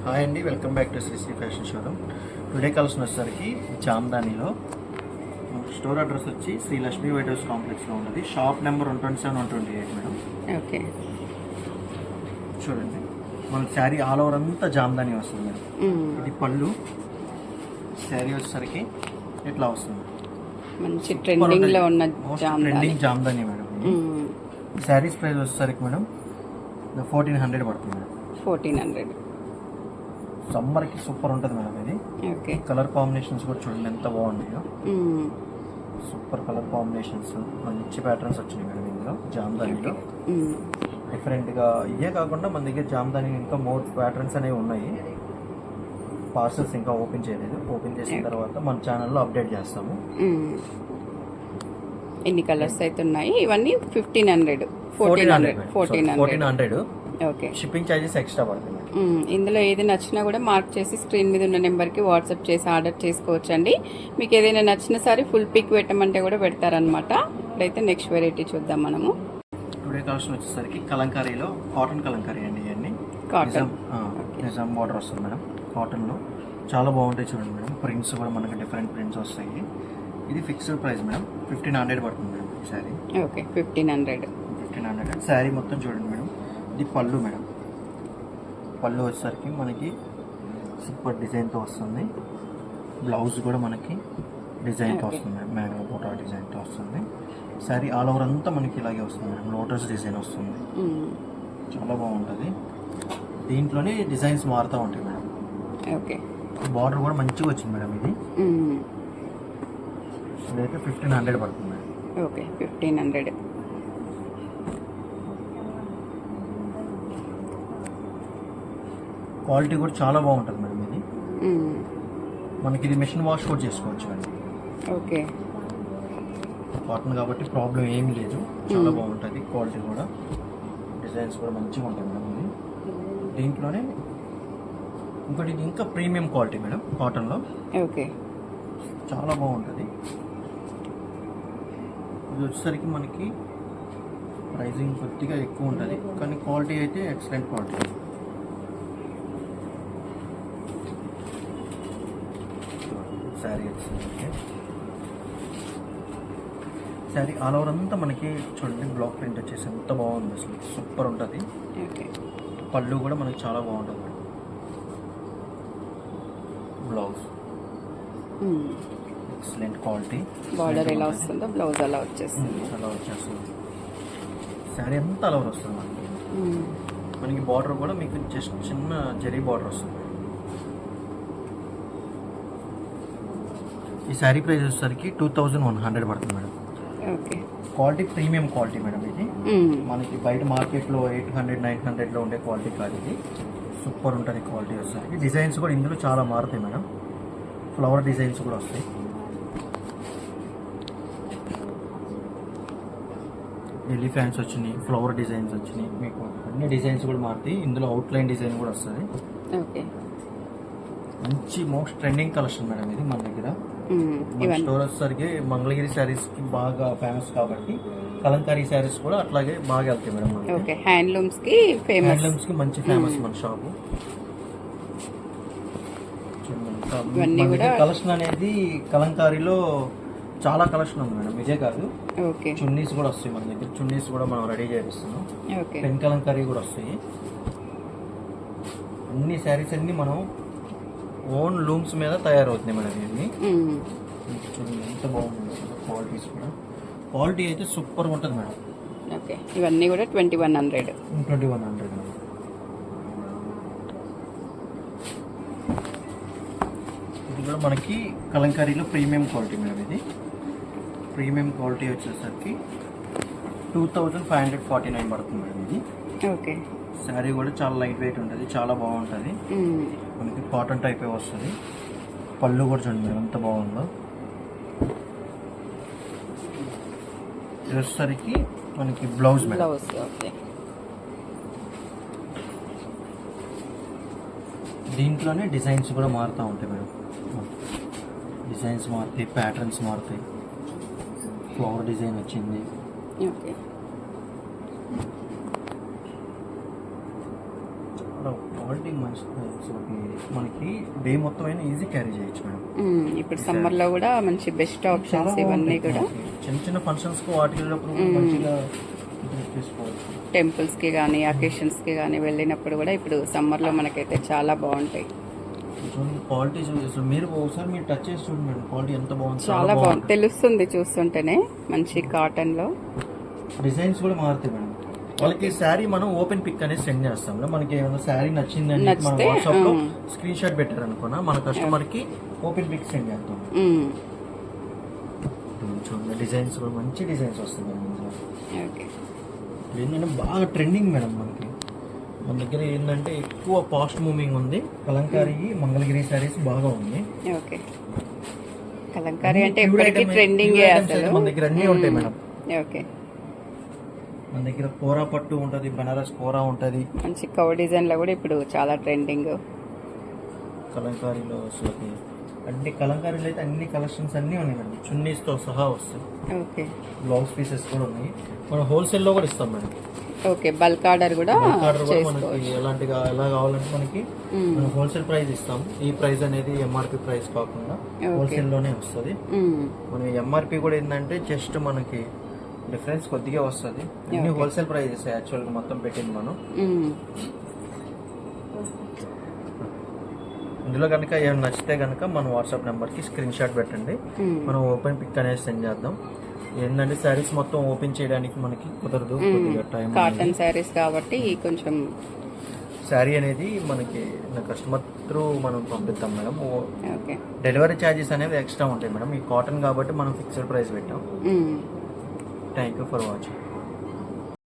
Hi అండి, welcome back to Shri fashion showroom. Today collection వచ్చేసరికి జామ్దానిలో స్టోర్ అడ్రస్ వచ్చి శ్రీ లక్ష్మీ వైట్ హౌస్ కాంప్లెక్స్లో ఉన్నది. Shop number 127, 128 madam. ఓకే, చూడండి, మనకి శారీ ఆల్ ఓవర్ అంతా జామ్దాని వస్తుంది మేడం. ఇది పళ్ళు. శారీ వచ్చేసరికి ఇట్లా వస్తుంది, మంచి ట్రెండింగ్ లో ఉన్న trending Jamdani madam. Saris price వచ్చేసరికి మేడం 1400 పడుతుంది మేడం. 1400. సమ్మర్కి సూపర్ ఉంటుంది మేడం. ఇది ఓకే, కలర్ కాంబినేషన్స్ కూడా చూడండి ఎంత బాగున్నాయో. సూపర్ కలర్ కాంబినేషన్స్, మంచి ప్యాటర్న్స్ వచ్చినాయి మేడం ఇందులో జామ్దానిలో. డిఫరెంట్గా ఇవే కాకుండా మన దగ్గర జామ్దాని ఇంకా మోర్ ప్యాటర్న్స్ అనేవి ఉన్నాయి. పార్సల్స్ ఇంకా ఓపెన్ చేయలేదు. ఓపెన్ చేసిన తర్వాత మన ఛానల్లో అప్డేట్ చేస్తాము. ఎన్ని కలర్స్ అయితే ఉన్నాయి? ఇవన్నీ 1500, 1400. ఓకే, షిప్పింగ్ ఛార్జెస్ ఎక్స్ట్రా పడుతుంది. ఇందులో ఏది నచ్చినా కూడా మార్క్ చేసి స్క్రీన్ మీద ఉన్న నెంబర్కి వాట్సాప్ చేసి ఆర్డర్ చేసుకోవచ్చు అండి. మీకు ఏదైనా నచ్చిన సారీ ఫుల్ పిక్ పెట్టమంటే కూడా పెడతారనమాట. ఇప్పుడైతే నెక్స్ట్ వెరైటీ చూద్దాం మనము. టుడే కలెక్షన్ వచ్చేసరికి కలంకారీలో కాటన్ కలంకారీ అండి. ఇవన్నీ కాటన్ నిజాం బార్డర్ వస్తుంది మేడం. కాటన్లో చాలా బాగుంటాయి చూడండి మేడం. ప్రింట్స్ కూడా మనకి డిఫరెంట్ ప్రింట్స్ వస్తాయి. ఇది ఫిక్స్డ్ ప్రైస్ మేడం. 1500 పడుతుంది మేడం ఈ శారీ. ఓకే, 1500. శారీ మొత్తం చూడండి మేడం. ఇది పళ్ళు మేడం. పళ్ళు వచ్చేసరికి మనకి సూపర్ డిజైన్తో వస్తుంది. బ్లౌజ్ కూడా మనకి డిజైన్తో వస్తుంది మేడం. మ్యాంగో బూటా డిజైన్తో వస్తుంది. శారీ ఆల్ ఓవర్ అంతా మనకి ఇలాగే వస్తుంది మేడం. లోటస్ డిజైన్ వస్తుంది, చాలా బాగుంటుంది. దీంట్లోనే డిజైన్స్ మారుతూ ఉంటాయి మేడం. ఓకే, బార్డర్ కూడా మంచిగా వచ్చింది మేడం. ఇది ఇదైతే 1500 పడుతుంది మేడం. ఓకే, 1500. క్వాలిటీ కూడా చాలా బాగుంటుంది మేడం. ఇది మనకి ఇది మిషన్ వాష్ కూడా చేసుకోవచ్చు అండి. ఓకే, కాటన్ కాబట్టి ప్రాబ్లం ఏమీ లేదు. చాలా బాగుంటుంది. క్వాలిటీ కూడా, డిజైన్స్ కూడా మంచిగా ఉంటాయి మేడం. ఇది దీంట్లోనే ఇంకోటి ఇది ఇంకా ప్రీమియం క్వాలిటీ మేడం. కాటన్లో ఓకే, చాలా బాగుంటుంది. ఇది వచ్చేసరికి మనకి ప్రైజింగ్ కొద్దిగా ఎక్కువ ఉంటుంది, కానీ క్వాలిటీ అయితే ఎక్సలెంట్ క్వాలిటీ. శారీ వచ్చేసరికి శారీ ఆల్ ఓవర్ అంతా మనకి చూడండి బ్లాక్ ప్రింట్ వచ్చేసి ఎంత బాగుంది, అసలు సూపర్ ఉంటుంది. పళ్ళు కూడా మనకి చాలా బాగుంటుంది. Blouse excellent quality. బార్డర్ ఎలా వస్తుందో బ్లౌజ్ అలా వచ్చేస్తుంది. శారీ అంతా అలా వస్తుంది మనకి బార్డర్ కూడా మీకు జస్ట్ చిన్న జరీ బార్డర్ వస్తుంది. ఈ శారీ ప్రైస్ వచ్చేసరికి 2100 పడుతుంది madam. Okay, quality premium quality madam. ఇది మనకి బయట మార్కెట్లో 800, 900లో ఉండే క్వాలిటీ కాదు. ఇది సూపర్ ఉంటుంది క్వాలిటీ వచ్చేసరికి. డిజైన్స్ కూడా ఇందులో చాలా మారుతాయి మేడం. ఫ్లవర్ డిజైన్స్ కూడా వస్తాయి. ఎలిఫెంట్స్ వచ్చినాయి, ఫ్లవర్ డిజైన్స్ వచ్చినాయి. మీకు అన్ని డిజైన్స్ కూడా మారుతాయి. ఇందులో అవుట్లైన్ డిజైన్ కూడా వస్తుంది. ఓకే, మంచి మోస్ట్ ట్రెండింగ్ కలెక్షన్ మేడం ఇది మన దగ్గర. స్టోర్ వచ్చేసరికి మంగళగిరి శారీస్ కి బాగా ఫేమస్ కాబట్టి కలంకారీ శారీస్ కూడా అట్లాగే బాగా వెళ్తాయి మేడం. ఓకే, హ్యాండ్లూమ్స్ కి ఫేమస్. హ్యాండ్లూమ్స్ కి మంచి ఫేమస్ మన షాపు. కలెక్షన్ అనేది కలంకారీలో చాలా కలెక్షన్ ఉంది మేడం. ఇదే కాదు, చున్నీస్ కూడా వస్తాయి మన దగ్గర. చున్నీస్ కూడా మనం రెడీ చేపిస్తున్నాం. పెన్ కలంకారీ కూడా వస్తాయి. అన్ని శారీస్ అన్ని మనం ఓన్ లూమ్స్ మీద తయారవుతున్నాయి మేడం. ఇవన్నీ చూడండి ఎంత బాగుంది. క్వాలిటీస్ కూడా, క్వాలిటీ అయితే సూపర్ ఉంటుంది మేడం. ఓకే, ఇవన్నీ కూడా 2100. ఇది కూడా మనకి కలంకారీలో ప్రీమియం క్వాలిటీ మేడం. ఇది ప్రీమియం క్వాలిటీ వచ్చేసరికి 2549 పడుతుంది మేడం. ఇది ఓకే, శారీ కూడా చాలా లైట్ వెయిట్ ఉంటుంది, చాలా బాగుంటుంది. మనకి కాటన్ టైపే వస్తుంది. పళ్ళు కూడా చూడండి మేడం ఎంత బాగుందో. వచ్చేసరికి మనకి బ్లౌజ్ మేడం. దీంట్లోనే డిజైన్స్ కూడా మారుతూ ఉంటాయి మేడం. డిజైన్స్ మారుతాయి, ప్యాటర్న్స్ మారుతాయి. ఫ్లవర్ డిజైన్ వచ్చింది. క్వాలిటీ మంచి మనకి డే మొత్తం అయినా ఈజీ క్యారీ చేయొచ్చు మేడం. ఇప్పుడు సమ్మర్ లో కూడా మంచి బెస్ట్ ఆప్షన్స్ ఇవన్నీ కూడా. చిన్న చిన్న ఫంక్షన్స్ కు వాటికి వెళ్ళినప్పుడు మంచిగా తీసుకోవచ్చు. టెంపుల్స్ కి కానీ అకేషన్స్ కి కానీ వెళ్ళినప్పుడు కూడా ఇప్పుడు సమ్మర్ లో మనకైతే చాలా బాగుంటాయి. క్వాలిటీ చూసి మీరు ఒకసారి మీరు టచ్ చేసి చూడండి మేడం, క్వాలిటీ ఎంత బాగుంది. చాలా బాగుంది, తెలుస్తుంది చూస్తుంటేనే. మంచి కాటన్ లో డిజైన్స్ కూడా మారుతాయి మేడం. వాళ్ళకి శారీ మనం ఓపెన్ పిక్ అనేది సెండ్ చేస్తాం. మనకి ఏమైనా శారీ నచ్చిందని మన వాట్సాప్ లో స్క్రీన్ షాట్ పెట్టారు అనుకున్నా, మన కస్టమర్ కి ఓపెన్ పిక్ సెండ్ చేస్తాం. చూడండి డిజైన్స్ కూడా మంచి డిజైన్స్ వస్తాయి మేడం. ఏంటంటే బాగా ట్రెండింగ్ మేడం. మనకి మన దగ్గర ఏంటంటే ఎక్కువ ఫాస్ట్ మూవింగ్ ఉంది. కలంకారీ మంగళగిరి శారీస్ బాగా ఉంది. ఓకే, కలంకారీ అంటే ఎప్పటికీ ట్రెండింగ్ మన దగ్గర అన్నీ ఉంటాయి మేడం. ఓకే, మన దగ్గర కోరా పట్టు ఉంటది, బనారస్ కోరా ఉంటది. మంచి కవ డిజైన్ లో కూడా ఇప్పుడు చాలా ట్రెండింగ్. కలంకారీలో అసలు అన్ని కలంకారీలో అయితే అన్ని కలెక్షన్స్ అన్ని ఉన్నాయి మేడం. చున్నీస్ తో సహా వస్తాయి. ఓకే, బ్లౌజ్ పీసెస్ కూడా ఉన్నాయి. మనం హోల్సేల్ లో కూడా ఇస్తాం మేడం. ఓకే, బల్క్ ఆర్డర్ కూడా మనకి ఎలాంటిగా ఎలా కావాలంటే మనకి మనం హోల్సేల్ ప్రైస్ ఇస్తాం. ఈ ప్రైస్ అనేది ఎంఆర్పి ప్రైస్ కాకుండా హోల్సేల్ లోనే వస్తుంది. మనం ఎంఆర్పి కూడా ఏంటంటే జస్ట్ మనకి డిఫరెన్స్ కొద్దిగా వస్తుంది. అన్ని హోల్సేల్ ప్రైజెస్ యాక్చువల్ గా మొత్తం పెట్టింది మనం. ఇందులో కనుక ఏమైనా నచ్చితే కనుక మన వాట్సాప్ నెంబర్ కి స్క్రీన్ షాట్ పెట్టండి, మనం ఓపెన్ పిక్ అనేది సెండ్ చేద్దాం. ఏంటంటే శారీస్ మొత్తం ఓపెన్ చేయడానికి మనకి కుదరదు, కొద్దిగా టైం. కాటన్ శారీస్ కాబట్టి కొంచెం శారీ అనేది మనకి కస్టమర్ త్రూ మనం పంపిస్తాం మేడం. డెలివరీ ఛార్జెస్ అనేవి ఎక్స్ట్రా ఉంటాయి మేడం. ఈ కాటన్ కాబట్టి మనం ఫిక్స్డ్ ప్రైస్ పెట్టాం. Thank you for watching.